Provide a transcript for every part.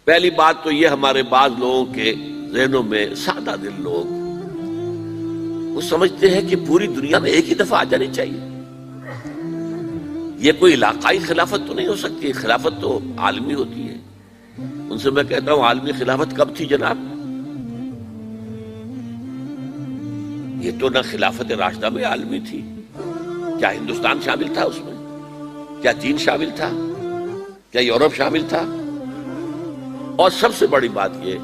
پہلی بات تو یہ ہمارے بعض لوگوں کے ذہنوں میں سادہ دل لوگ وہ سمجھتے ہیں کہ پوری دنیا میں ایک ہی دفعہ آ جانی چاہیے. یہ کوئی علاقائی خلافت تو نہیں ہو سکتی، خلافت تو عالمی ہوتی ہے. ان سے میں کہتا ہوں عالمی خلافت کب تھی جناب؟ یہ تو نہ خلافت راشدہ میں عالمی تھی. کیا ہندوستان شامل تھا اس میں؟ کیا چین شامل تھا؟ کیا یورپ شامل تھا؟ اور سب سے بڑی بات یہ،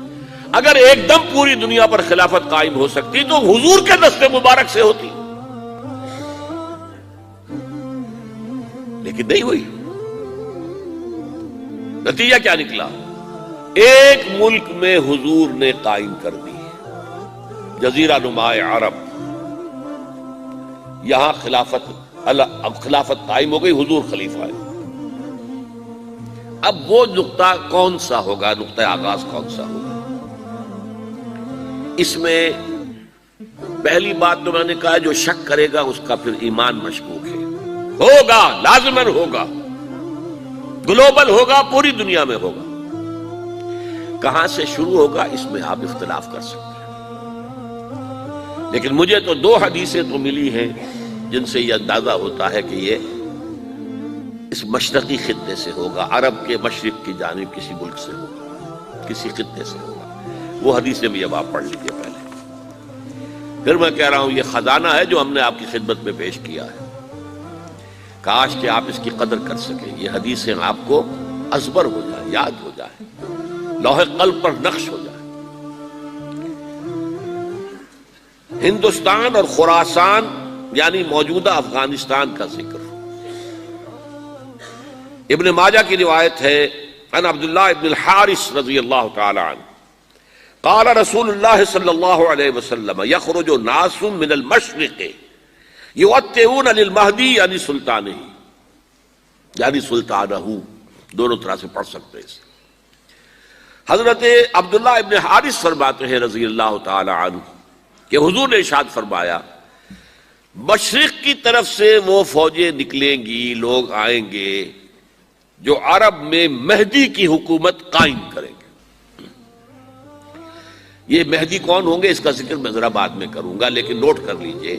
اگر ایک دم پوری دنیا پر خلافت قائم ہو سکتی تو حضور کے دست مبارک سے ہوتی، لیکن نہیں ہوئی. نتیجہ کیا نکلا؟ ایک ملک میں حضور نے قائم کر دی، جزیرہ نما عرب. یہاں اب خلافت قائم ہو گئی، حضور خلیفہ ہے. اب وہ نقطہ کون سا ہوگا، نقطہ آغاز کون سا ہوگا؟ اس میں پہلی بات تو میں نے کہا جو شک کرے گا اس کا پھر ایمان مشکوک ہے. ہوگا، لازماً ہوگا، گلوبل ہوگا، پوری دنیا میں ہوگا. کہاں سے شروع ہوگا اس میں آپ اختلاف کر سکتے ہیں، لیکن مجھے تو دو حدیثیں تو ملی ہیں جن سے یہ اندازہ ہوتا ہے کہ یہ اس مشرقی خطے سے ہوگا، عرب کے مشرق کی جانب کسی ملک سے ہوگا، کسی خطے سے ہوگا. وہ حدیثیں بھی اب آپ پڑھ لیجیے پہلے. پھر میں کہہ رہا ہوں یہ خزانہ ہے جو ہم نے آپ کی خدمت میں پیش کیا ہے. کاش کہ آپ اس کی قدر کر سکیں. یہ حدیثیں آپ کو ازبر ہو جائیں، یاد ہو جائیں، لوح قلب پر نقش ہو جائے. ہندوستان اور خراسان یعنی موجودہ افغانستان کا ذکر. ابن ماجہ کی روایت ہے عن عبداللہ ابن الحارث رضی اللہ تعالی عنہ قال رسول اللہ صلی اللہ علیہ وسلم یخرج ناس من المشرق یؤتئون للمہدی یعنی سلطانہ، یعنی سلطانہ، دونوں طرح سے پڑھ سکتے ہیں. حضرت عبداللہ ابن حارث فرماتے ہیں رضی اللہ تعالی عنہ کہ حضور نے ارشاد فرمایا مشرق کی طرف سے وہ فوجیں نکلیں گی، لوگ آئیں گے جو عرب میں مہدی کی حکومت قائم کریں گے. یہ مہدی کون ہوں گے اس کا ذکر میں ذرا بعد میں کروں گا، لیکن نوٹ کر لیجئے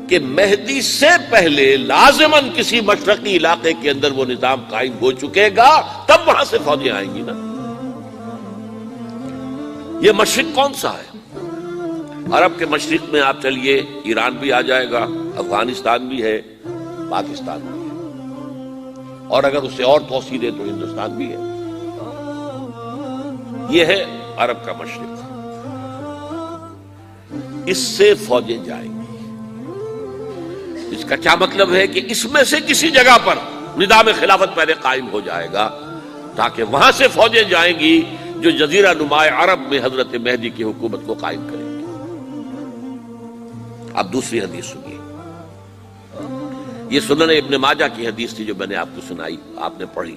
کہ مہدی سے پہلے لازماً کسی مشرقی علاقے کے اندر وہ نظام قائم ہو چکے گا، تب وہاں سے فوجیں آئیں گی نا. یہ مشرق کون سا ہے؟ عرب کے مشرق میں آپ چلیے ایران بھی آ جائے گا، افغانستان بھی ہے، پاکستان بھی ہے، اور اگر اسے اور توسیع دے تو ہندوستان بھی ہے. یہ ہے عرب کا مشرق. اس سے فوجیں جائیں گی. اس کا کیا مطلب ہے کہ اس میں سے کسی جگہ پر نظام خلافت پہلے قائم ہو جائے گا تاکہ وہاں سے فوجیں جائیں گی جو جزیرہ نما عرب میں حضرت مہدی کی حکومت کو قائم کریں گی. اب دوسری حدیث سنیے. یہ سنن ابن ماجہ کی حدیث تھی جو میں نے آپ کو سنائی، آپ نے پڑھی.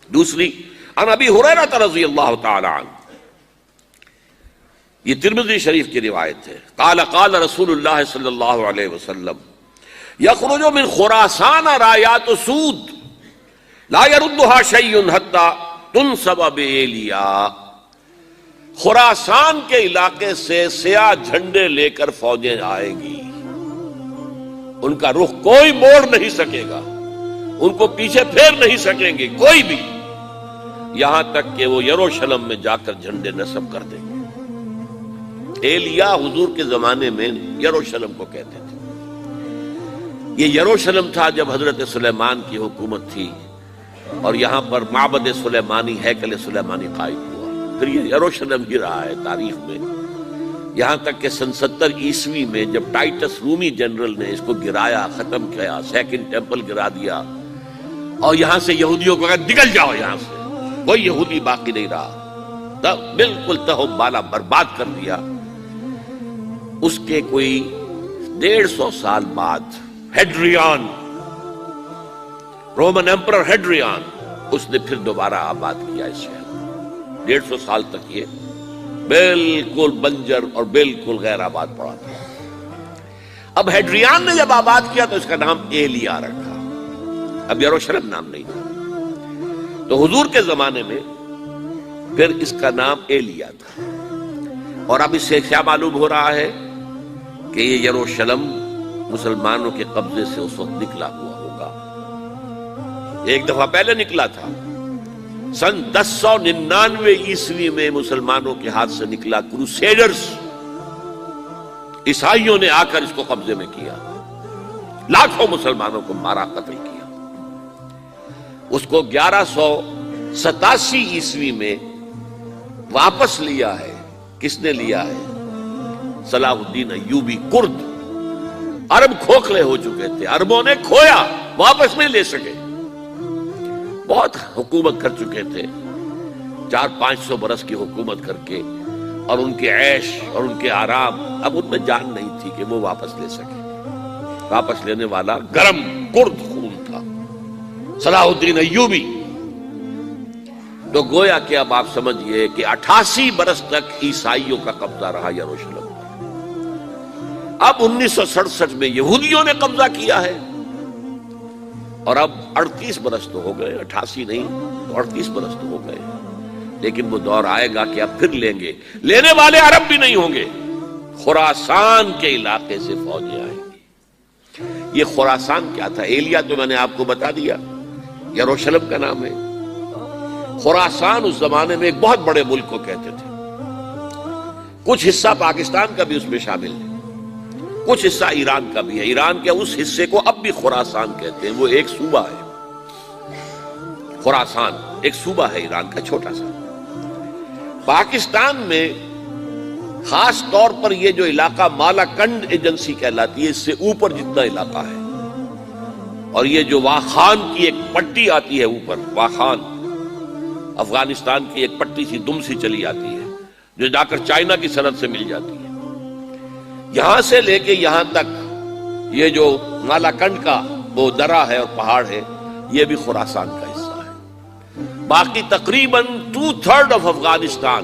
دوسری عن ابی ہریرہ رضی اللہ تعالی عنہ، یہ ترمذی شریف کی روایت ہے. قال قال رسول اللہ صلی اللہ علیہ وسلم یخرج من خراسان رایات سود لا يردها شیء حتی تنصب بإیلیا. خراسان کے علاقے سے سیاہ جھنڈے لے کر فوجیں آئیں گی، ان کا رخ کوئی موڑ نہیں سکے گا، ان کو پیچھے پھیر نہیں سکیں گے کوئی بھی، یہاں تک کہ وہ یروشلم میں جا کر جھنڈے نصب کر دیں گے. ایلیا حضور کے زمانے میں یروشلم کو کہتے تھے. یہ یروشلم تھا جب حضرت سلیمان کی حکومت تھی اور یہاں پر معبد سلیمانی، ہیکل سلیمانی قائم ہوا. پھر یہ یروشلم ہی رہا ہے تاریخ میں، یہاں تک کہ سن 70 عیسوی میں جب ٹائٹس رومی جنرل نے اس کو گرایا، ختم کیا، سیکنڈ ٹیمپل گرا دیا اور یہاں سے یہودیوں کو کہا نکل جاؤ یہاں سے، کوئی یہودی باقی نہیں رہا، بالکل تہم بالا برباد کر دیا. اس کے کوئی 150 سال بعد ہیڈریان، رومن ایمپرر ہیڈریان، اس نے پھر دوبارہ آباد کیا اس شہر. 150 سال تک یہ بالکل بنجر اور بالکل غیر آباد پڑا تھا. اب ہیڈریان نے جب آباد کیا تو اس کا نام ایلیا رکھا، اب یروشلم نام نہیں تھا. تو حضور کے زمانے میں پھر اس کا نام ایلیا تھا. اور اب اس سے کیا معلوم ہو رہا ہے کہ یہ یروشلم مسلمانوں کے قبضے سے اس وقت نکلا ہوا ہوگا. ایک دفعہ پہلے نکلا تھا، سن 1099 عیسوی میں مسلمانوں کے ہاتھ سے نکلا. کروسیڈرز، عیسائیوں نے آ کر اس کو قبضے میں کیا، لاکھوں مسلمانوں کو مارا، قتل کیا. اس کو 1187 عیسوی میں واپس لیا ہے. کس نے لیا ہے؟ صلاح الدین ایوبی. کرد، عرب کھوکھلے ہو چکے تھے، عربوں نے کھویا، واپس نہیں لے سکے. بہت حکومت کر چکے تھے، 400-500 برس کی حکومت کر کے، اور ان کے عیش اور ان کے آرام، اب ان میں جان نہیں تھی کہ وہ واپس لے سکے. واپس لینے والا گرم کرد خون تھا، صلاح الدین ایوبی. تو گویا کہ اب آپ سمجھئے کہ 88 برس تک عیسائیوں کا قبضہ رہا یروشلم پر. اب 1967 میں یہودیوں نے قبضہ کیا ہے، اور اب 38 برس تو ہو گئے، 88 نہیں تو 38 برس تو ہو گئے. لیکن وہ دور آئے گا کہ اب پھر لیں گے. لینے والے عرب بھی نہیں ہوں گے، خراسان کے علاقے سے فوجیں آئیں گی. یہ خراسان کیا تھا؟ ایلیا تو میں نے آپ کو بتا دیا، یروشلم کا نام ہے. خراسان اس زمانے میں ایک بہت بڑے ملک کو کہتے تھے. کچھ حصہ پاکستان کا بھی اس میں شامل ہے، کچھ حصہ ایران کا بھی ہے. ایران کے اس حصے کو اب بھی خراسان کہتے ہیں. وہ ایک صوبہ ہے، خراسان ایک صوبہ ہے ایران کا، چھوٹا سا. پاکستان میں خاص طور پر یہ جو علاقہ مالاکنڈ ایجنسی کہلاتی ہے، اس سے اوپر جتنا علاقہ ہے، اور یہ جو واخان کی ایک پٹی آتی ہے اوپر، واخان افغانستان کی ایک پٹی سی دم سی چلی آتی ہے جو جا کر چائنا کی سرحد سے مل جاتی ہے. یہاں سے لے کے یہاں تک یہ جو مالاکنڈ کا وہ درہ ہے اور پہاڑ ہے، یہ بھی خراسان کا حصہ ہے. باقی تقریباً 2/3 آف افغانستان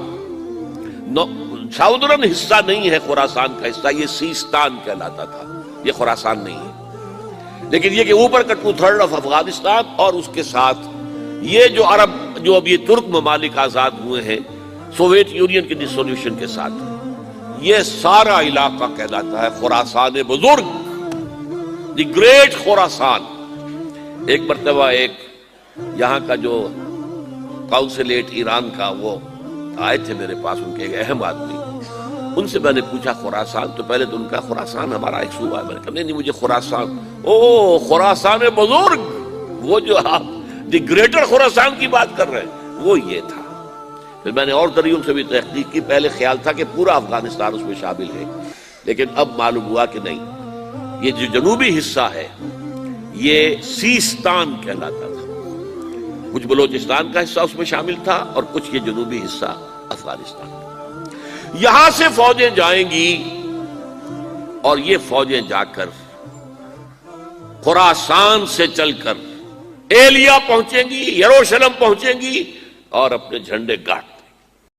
ساؤدرن حصہ نہیں ہے خراسان کا حصہ. یہ سیستان کہلاتا تھا، یہ خراسان نہیں ہے. لیکن یہ کہ اوپر کا 2/3 آف افغانستان، اور اس کے ساتھ یہ جو عرب، جو اب یہ ترک ممالک آزاد ہوئے ہیں سوویت یونین کی ڈسولوشن کے ساتھ، یہ سارا علاقہ کہلاتا ہے خراسان بزرگ، دی گریٹ خراسان. ایک مرتبہ ایک یہاں کا جو کاؤنسلیٹ ایران کا، وہ آئے تھے میرے پاس، ان کے ایک اہم آدمی. ان سے میں نے پوچھا خراسان، تو پہلے تو ان کا خراسان ہمارا ایک صوبہ ہے. میں نے کہا نہیں مجھے خراسان. او خراسان بزرگ، وہ جو آپ دی گریٹر خراسان کی بات کر رہے ہیں، وہ یہ تھا. پھر میں نے اور ذریعوں سے بھی تحقیق کی. پہلے خیال تھا کہ پورا افغانستان اس میں شامل ہے، لیکن اب معلوم ہوا کہ نہیں. یہ جو جنوبی حصہ ہے یہ سیستان کہلاتا تھا. کچھ بلوچستان کا حصہ اس میں شامل تھا، اور کچھ یہ جنوبی حصہ افغانستان. یہاں سے فوجیں جائیں گی، اور یہ فوجیں جا کر خراسان سے چل کر ایلیا پہنچیں گی، یروشلم پہنچیں گی، اور اپنے جھنڈے گاڑ